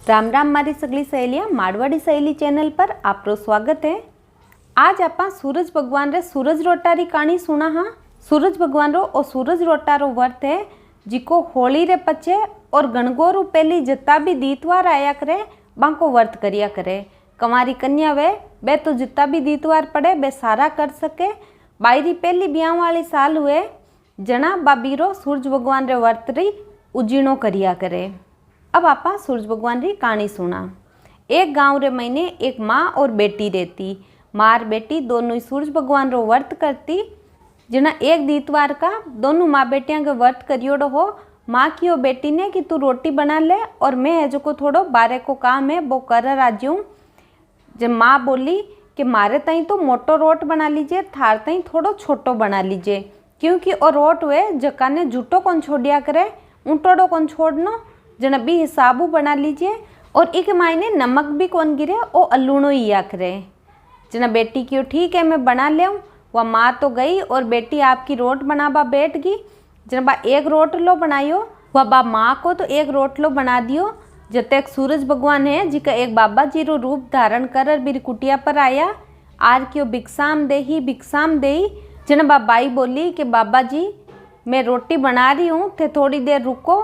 राम राम मारी सगली सहेलियां मारवाड़ी सहेली चैनल पर आपरो स्वागत है। आज आप सूरज भगवान रे सूरज रोटा री कहानी सुना। हाँ, सूरज भगवान रो और सूरज रोटा रो व्रत है जिको होली रे पचे और गणगोरू पहली जितना भी दीतवार आया करे बांको व्रत करिया करे। कंवारी कन्या वे तो जितना भी दीतवार पड़े वे सारा कर सके। बाईरी पहली ब्याह वाली साल हुए जना बाबीरो सूरज भगवान रे व्रत री उजीणो करिया करे। अब आपा सूरज भगवान री कहानी सुना। एक गांव रे महीने एक माँ और बेटी रहती। माँ और बेटी दोनों ही सूरज भगवान रो व्रत करती। जना एक दीतवार का दोनों माँ बेटियां के व्रत करियोड़ो हो। माँ की बेटी ने कि तू रोटी बना ले और मैं है जो को थोड़ो बारे को काम है वो कर राजू। जब माँ बोली कि मारे तई तो मोटो रोट बना लीजिए, थार तई थोड़ो छोटो बना लीजिए, क्योंकि और रोट वे जका ने जूटो कौन छोड़िया करे ऊँटोड़ो कौन छोड़नो, जना भी हिसाबू बना लीजिए। और एक मायने नमक भी कौन गिरे ओ अल्लूणो ही या करे। जना बेटी क्यों ठीक है मैं बना ले। वह माँ तो गई और बेटी आपकी रोट बनाबा बैठ गई। जना बा एक रोटलो बनायो वह बा माँ को तो एक रोटलो बना दियो। जब तक सूरज भगवान है जिका एक बाबा जी रो रूप धारण कर बीर कुटिया पर आया। आर क्यों भिक्षाम दे। जना बा बाई बोली कि बाबा जी मैं रोटी बना रही हूँ थे थोड़ी देर रुको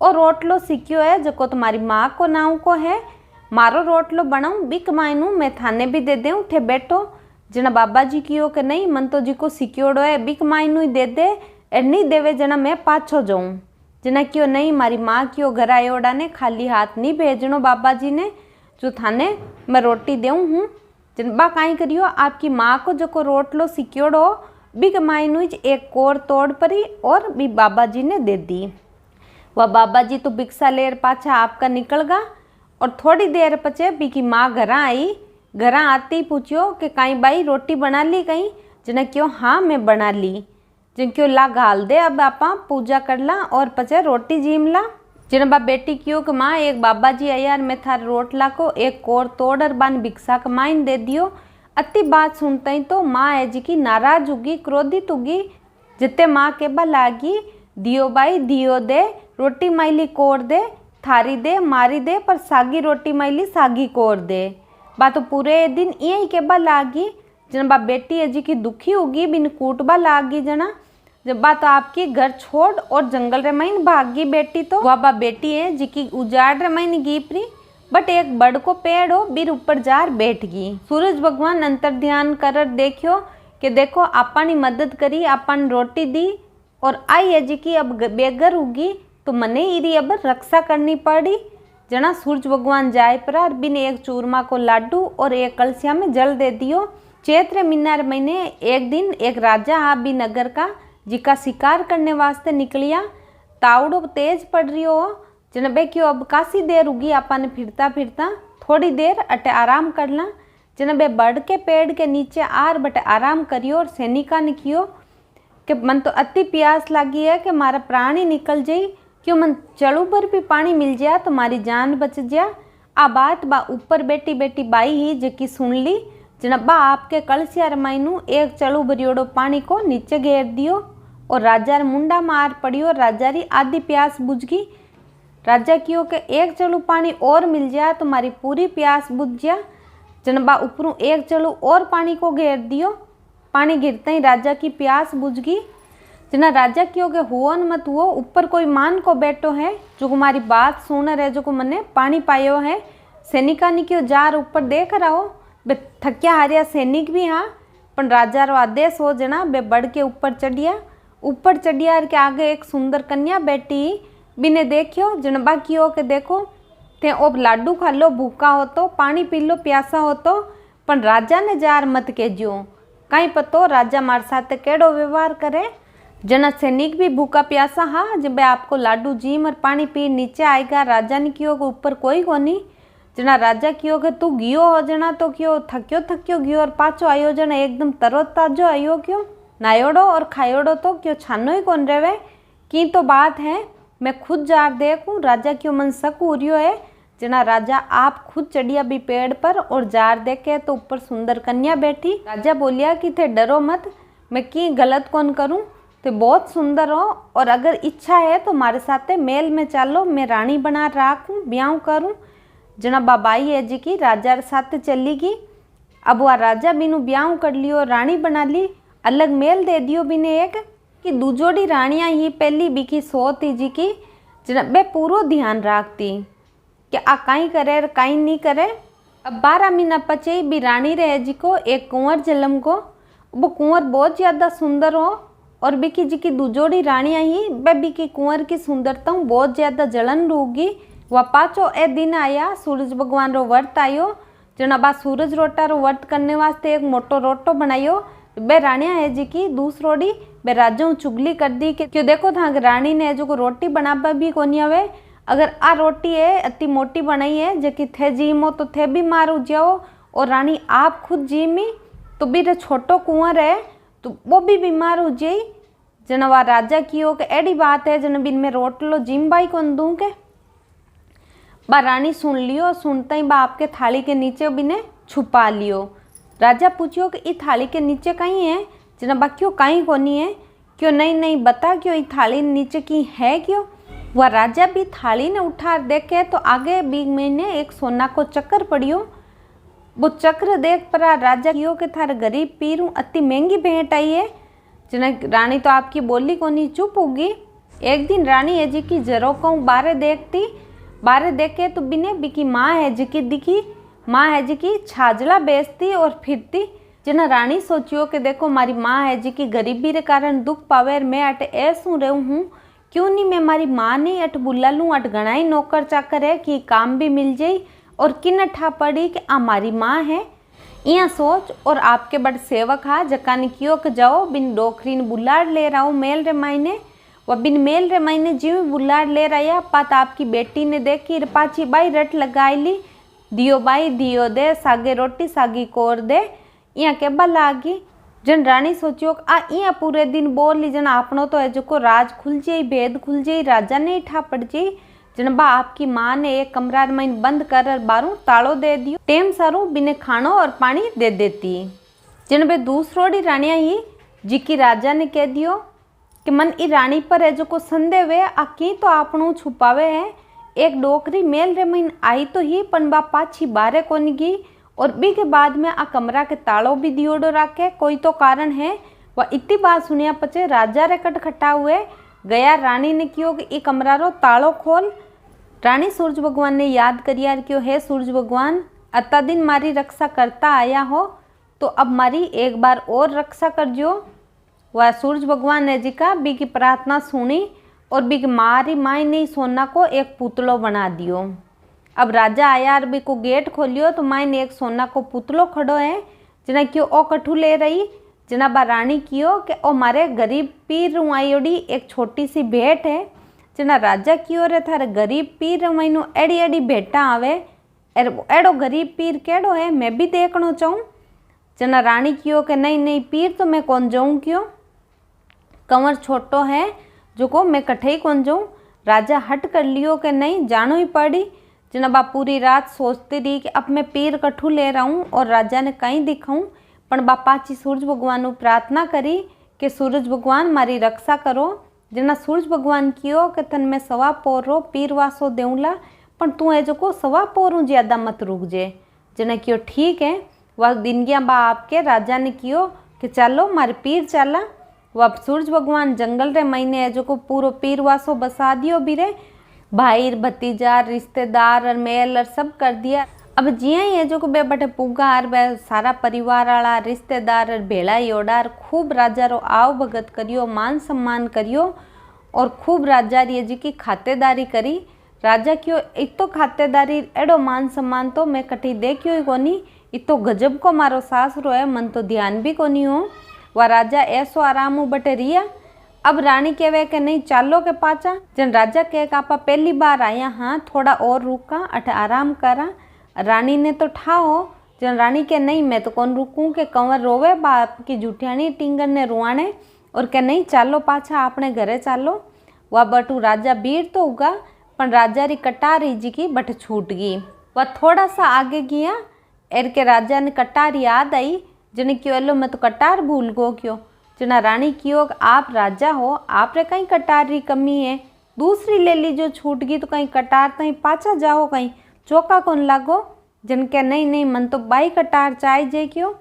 और रोटलो सीखियो है जको तुम्हारी माँ को नाव को है। मारो रोटलो बनाऊँ बिक मायनू मैं थाने भी दे दूँ थे बैठो। जना बाबा जी कियो कि नहीं मन तो जी को सीखियोड़ो है बिक मायनू ही दे दे और नहीं देवे जना मैं पाछो जाऊँ। जना क्यों नहीं मारी माँ क्यों घर आयोड़ा ने खाली हाथ नहीं भेजनो बाबा जी ने जो थाने मैं रोटी देऊँ हूँ। जनबा काई करियो आपकी माँ को जको रोटलो सीखियोड़ो बिक मायनू एक कोर तोड़ परी और भी बाबा जी ने दे दी। वह बाबा जी तो भिक्षा लेर पाछा आपका निकल गा और थोड़ी देर पचे बी की माँ घर आई। घर आती ही पूछियो कि कहीं बाई रोटी बना ली कहीं। जना क्यों हाँ मैं बना ली। जिन क्यों ला गाल दे अब आपा पूजा कर ला और पचे रोटी जीम ला। जना बा बेटी क्यों कि माँ एक बाबा जी आया मैं थार रोटला को एक कोर तोड़ और बान भिक्षा कमाइन दे दियो। अति बात सुनते ही तो माँ है जी की नाराज होगी क्रोधित होगी। जिते माँ के बा लागी दियो बाई दियो दे रोटी मैली कोर दे थारी दे मारी दे पर सागी रोटी मैली सागी कोर दे। बात तो पूरे दिन यही के बा लागी। जना बा बेटी है जी की दुखी होगी बिन कूटबा लागी। जना जब बात तो आपकी घर छोड़ और जंगल रे महीन भागी बेटी तो वह बा बेटी है जी की उजाड़ रे महीन गीपरी बट एक बड़ को पेड़ हो बीर ऊपर जार बैठ गई। सूरज भगवान अंतर ध्यान कर देखियो कि देखो आपनी मदद करी आपन रोटी दी और आई है जी की अब बेगर होगी तो मने इरी अब रक्षा करनी पड़ी। जना सूरज भगवान जाए पर बिन एक चूरमा को लाडू और एक कलसिया में जल दे दियो। चैत्र मिनार महीने एक दिन एक राजा आ भी नगर का जिका शिकार करने वास्ते निकलिया। तावड़ो तेज पड़ रही हो जना बे क्यों अब कासी देर उगी आपने फिरता फिरता थोड़ी देर अटे आराम करला। जना बे बड़ के पेड़ के नीचे आर बटे आराम करियो और सैनिका ने कियो कि मन तो अति प्यास लगी है कि मारा प्राण ही निकल जाई। क्यों मन चलू पर भी पानी मिल जाए तो मारी जान बच जा। आ बात बा ऊपर बेटी बेटी बाई ही जकी सुन ली। जनबा आपके कलसिया रमाइनू एक चलू भरियोड़ो पानी को नीचे घेर दियो और राजा मुंडा मार पड़ियो। राजा री आधी प्यास बुझ गई। राजा क्यों के एक चलू पानी और मिल जाए तो मारी पूरी प्यास बुझ जा। जनबा ऊपरों एक चलू और पानी को घेर दियो। पानी गिरते ही राजा की प्यास बुझ गई। जना राजा क्यों के हुआ न मत हुआ ऊपर कोई मान को बैठो है जो हमारी बात सुन रहे जो को मने पानी पायो है। सैनिका ने क्यों जार ऊपर देख रहा हो बे थकिया हारिया सैनिक भी हाँ पर राजा रो आदेश हो जना बे बढ़ के ऊपर चढ़िया। ऊपर चढ़िया के आगे एक सुंदर कन्या बैठी बिने देखियो। जनबा क्यों के देखो थे अब लाडू खा लो भूखा हो तो पानी पी लो प्यासा हो तो पर राजा ने जार मत के जो कहीं पतो राजा मार साथ केड़ो व्यवहार करे। जना सैनिक भी भूखा प्यासा हाँ जब आपको लाडू जीम और पानी पी नीचे आएगा। राजा ने क्यों के ऊपर कोई कोनी। जना राजा क्यों के तू गियो हो जना तो क्यों थक्यो गियो और पाछो आयो जना एकदम तरो ताजो आयो क्यों नायोड़ो और खायोड़ो तो क्यों छानो ही कौन रेवे की तो बात है मैं खुद जार देखूँ। राजा क्यों मन शक हो रियो है। जना राजा आप खुद चढ़िया भी पेड़ पर और जार देखे तो ऊपर सुंदर कन्या बैठी। राजा बोलिया कि थे डरो मत मैं की गलत कौन करूँ तो बहुत सुंदर हो और अगर इच्छा है तो हमारे साथ मेल में चालो मैं रानी बना राखूँ ब्याह करूँ। जना बाबाई है जी की राजा रे साथ चली गई। अब वह राजा बिनु ब्याह कर लियो, रानी बना ली, अलग मेल दे दियो बिने एक कि दूजोड़ी रानियां ही पहली बिकी सोती जी की जना बे पूरो ध्यान रखती कि आ काई करे काई नहीं करे। अब 12 महीना पचे भी रानी रहे जी को एक कुंवर जन्म को। वो कुंवर बहुत ज़्यादा सुंदर हो और बिकी जी की दूजोड़ी रानियां ही बे बिकी कुंवर की सुंदरता बहुत ज़्यादा जलन रूगी। वह पाचो ए दिन आया, सूरज भगवान रो व्रत आयो, जना बा सूरज रोटा रो व्रत करने वास्ते एक मोटो रोटो बनायो। बे रानिया है जी की दूसरोड़ी बे राजा चुगली कर दी कि क्यों देखो था रानी ने जो को रोटी बनाबा भी कोनी आवे, अगर आ रोटी है अति मोटी बनाई है जबकि थे जीमो तो थे भी मारू जाओ, और रानी आप खुद जीमी तो भी छोटो कुंवर है तो वो भी बीमार हो जाई। जनवा राजा कियो के एडी बात है जन बिन में रोट लो जिम बाई कौन दूं के। बा रानी सुन लियो, सुनते ही बा आपके थाली के नीचे बिने छुपा लियो। राजा पूछियो कि ई थाली के नीचे कहीं है, जना बा क्यों कहीं कोनी है, क्यों नहीं नहीं बता क्यों ई थाली नीचे की है क्यों। वह राजा भी थाली ने उठा देखे तो आगे बीच में एक सोना को चक्कर पड़ियो। वो चक्र देख पर राजा कियो के थारे गरीब पीरू अति महंगी भेंट आई है। जना रानी तो आपकी बोली कोनी, चुप होगी। एक दिन रानी है जी की जरो कहूँ बारे देखती, बारे देखे तो बिने बिकी माँ है जी की दिखी, माँ है जी की छाजला बेचती और फिरती। जना रानी सोचियो कि देखो मारी माँ है जी की गरीबी के कारण दुख पावे, मैं अट ऐसू रहूँ हूँ, क्यों नहीं मैं मारी माँ नहीं अट बुला लूँ, अट घना ही नौकर चाकर है कि काम भी मिल जाई और किन ठा पड़ी कि आ मारी माँ है। यहाँ सोच और आपके बड़ सेवक हा जका ने कियो कि जाओ बिन डोखरी ने बुलाड़ ले रहा हूँ मेल रे मायने। वह बिन मेल रे मायने जिव बुलाड़ ले रहा पात आपकी बेटी ने देखी पाची बाई रट लगाई ली, दियो बाई दियो दे, सागे रोटी सागी कोर दे, यहाँ के बल लागी। जन रानी सोचियो आ इं पूरे दिन बोल ली जन आपनो तो है जो को राज खुल जाई, भेद खुल जाई, राजा ने ठा पड़ जाई। जन बा आपकी माँ ने एक कमरा में बंद कर बारू तालो दे दियो, टेम सारू बिने खानो और पानी दे देती। जन बे दूसरोड़ी रानिया ही जी की राजा ने कह दियो कि मन ई रानी पर है जो को संदेह वे आ की तो आपनू छुपावे है। एक डोकरी मेल रे महीन आई तो ही पन बा पाछी बारे कोनी गई और बी के बाद में आ कमरा के तालो भी दियोडो राखे, कोई तो कारण है। वह इतनी बात सुनिया पचे राजा रे खटखटा हुए गया। रानी ने कियो कि ई कमरा रो तालो खोल। रानी सूरज भगवान ने याद करिया क्यों है सूरज भगवान अता दिन मारी रक्षा करता आया हो तो अब मारी एक बार और रक्षा कर जो। वह सूरज भगवान ने जी का बी की प्रार्थना सुनी और बी की मारी माई ने सोना को एक पुतलो बना दियो। अब राजा आया और बी को गेट खोलियो तो माई ने एक सोना को पुतलो खड़ो है जना क्यों ओ कठू ले रही। जना बा रानी कियो कि ओ मारे गरीब पीर रुआईडी एक छोटी सी भेंट है। जना राजा कियो रे थारे गरीब पीर रुआईनो एड़ी एड़ी भेंटा आवे, एड़ो गरीब पीर केड़ो है मैं भी देखना चाहूँ। जना रानी कियो कि नहीं नहीं पीर तो मैं कौन जाऊँ क्यों, कंवर छोटो है जो को मैं कठे ही कौन जाऊँ। राजा हट कर लियो कि नहीं जानो ही पड़ी। जना बा पूरी रात सोचती रही कि अब मैं पीर कठू ले रहा हूँ और राजा ने कहीं दिखाऊँ, पण बापाची सूरज भगवान को प्रार्थना करी कि सूरज भगवान मारी रक्षा करो। जना सूरज भगवान कियो कि तन मैं सवा पोरो पीर वासो देऊला पण तू है जो को सवा पोरू ज्यादा मत रुक जे। जना कियो ठीक है। वह दिन गया बा आपके राजा ने कियो कि चलो मारे पीर चला। वह सूरज भगवान जंगल रे महीने है जो को पूरो पीर वासो बसा दियो बीरे, भाई भतीजा रिश्तेदार और मेल और सब कर दिया। अब जिया ही है जो को बे बटे पुगार बे सारा परिवार वाला रिश्तेदार और भेड़ा योडार खूब राजा रो आव भगत करियो, मान सम्मान करियो और खूब राजा री जी की खातेदारी करी। राजा क्यों इतो खातेदारी एडो मान सम्मान तो मैं कटी देखियो ही कोनी, इतो गजब को मारो सासरो है मन तो ध्यान भी कोनी हो। वह राजा ऐसो आराम बटे रिया। अब रानी कहवे कि नहीं चालो के पाचा। जन राजा कह कि आपा पहली बार आया हाँ थोड़ा और रुका अठ आराम करा। रानी ने तो ठाओ। जन रानी के नहीं मैं तो कौन रुकूं के कंवर रोवे बाप की जुठियानी टिंगर ने रुआने और के नहीं चालो पाछा अपने घरे चालो। वह बटू राजा भीड़ तो उगा पण राजा री कटारी जी की बट छूट गई। वह थोड़ा सा आगे गया एर के राजा ने कटार याद आई। जने क्यों एलो मैं तो कटार भूल गो क्यों। जना रानी कियो आप राजा हो आप रे कहीं कटार री कमी है, दूसरी ले ली जो छूट गई तो कहीं कटार तहीं पाचा जाओ कहीं चौका कौन लागो। जन के नहीं नहीं मन तो बाई कटार चाय जे क्यों।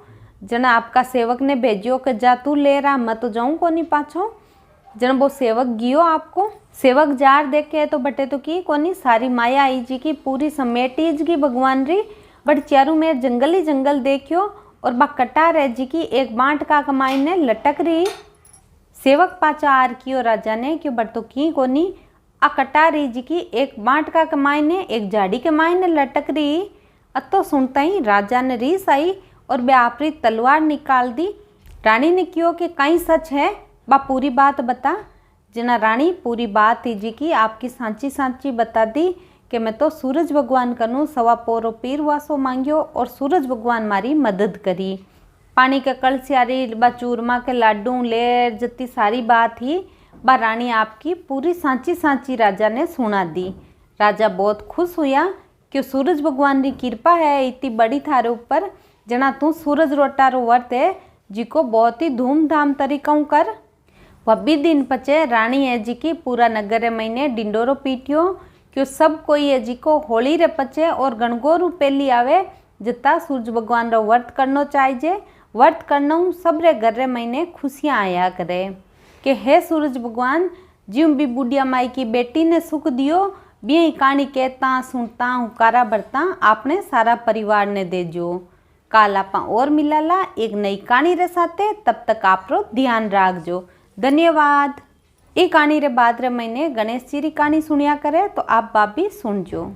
जन आपका सेवक ने भेजियो कि जा तू ले रहा, मैं तो जाऊँ को नहीं पाछो। जन वो सेवक गियो आपको। सेवक जार देखे तो बटे तो की कोनी सारी माया आई जी की पूरी समेटी जी की भगवान री। बट चारू में जंगल ही जंगल देखियो और बा कटार है जी की एक बांट का कमाई ने लटक रही। सेवक पाचा आर कियो राजा ने क्यों बट तो की कोनी आ कटारी जी की एक बांट का कमाई ने एक झाड़ी के माई ने लटक रही। अतो सुनता ही राजा ने रीस आई और बे आपरी तलवार निकाल दी। रानी ने क्यों कि कहीं सच है बा पूरी बात बता। जना रानी पूरी बात ही जी की आपकी सांची सांची बता दी कि मैं तो सूरज भगवान कनु सवा पोरो पीर वासो मांगियो और सूरज भगवान मारी मदद करी। पानी के कलसियारी बा चूरमा के लाडू लेर जती सारी बात ही बा रानी आपकी पूरी सांची सांची राजा ने सुना दी। राजा बहुत खुश हुआ कि सूरज भगवान की कृपा है इतनी बड़ी थारे ऊपर। जना तू सूरज रोटारो व्रत है जी को बहुत ही धूमधाम तरीकों कर। वह दिन पचे रानी है जी की पूरा नगर महीने डिंडोरो पीटियो क्यों सब कोई है जी को होली रे पचे और गणगोरू पेली आवे जिता सूरज भगवान रो व्रत करनो चाहिए। व्रत करना सब रे घर रे महीने खुशियाँ आया करे कि हे सूरज भगवान ज्यों भी बुढ़िया माई की बेटी ने सुख दियो भी कहानी कहता सुनता हुकारा भरता आपने सारा परिवार ने देजो। काल आपा और मिलाला एक नई कहानी रे साथे। तब तक आप रो ध्यान राखजो। धन्यवाद। ये कहानी रे बाद रे महीने गणेश जी री कहानी सुनिया करे तो आप बाबी सुनजो।